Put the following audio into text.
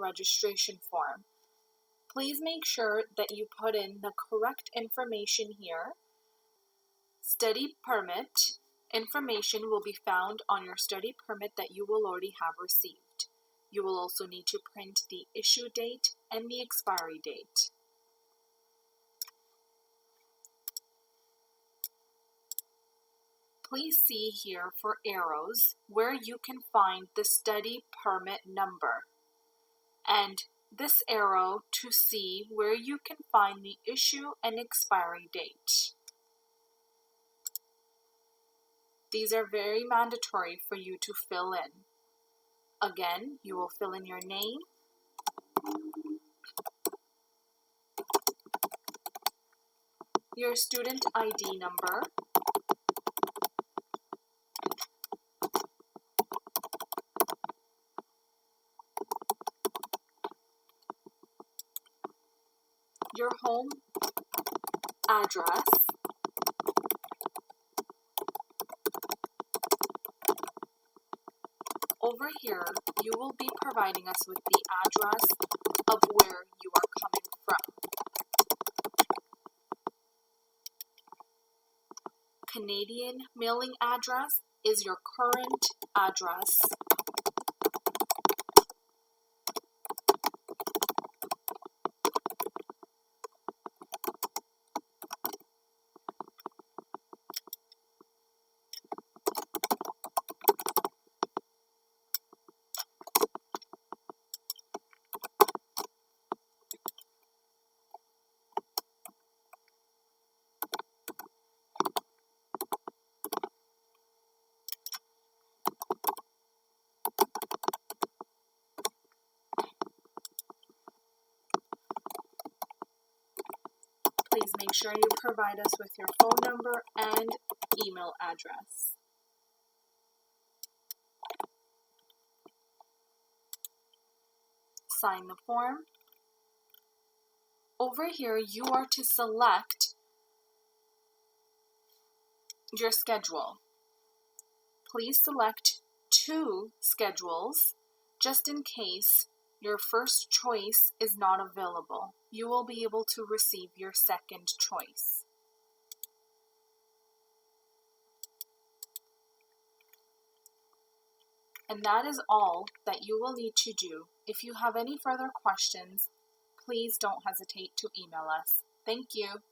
registration form. Please make sure that you put in the correct information here. Study permit information will be found on your study permit that you will already have received. You will also need to print the issue date and the expiry date. Please see here for arrows where you can find the study permit number, and this arrow to see where you can find the issue and expiry date. These are very mandatory for you to fill in. Again, you will fill in your name, your student ID number, your home address, over here you will be providing us with the address of where you are coming from. Canadian mailing address is your current address. Please make sure you provide us with your phone number and email address. Sign the form. Over here, you are to select your schedule. Please select 2 schedules just in case your first choice is not available. You will be able to receive your second choice. And that is all that you will need to do. If you have any further questions, please don't hesitate to email us. Thank you.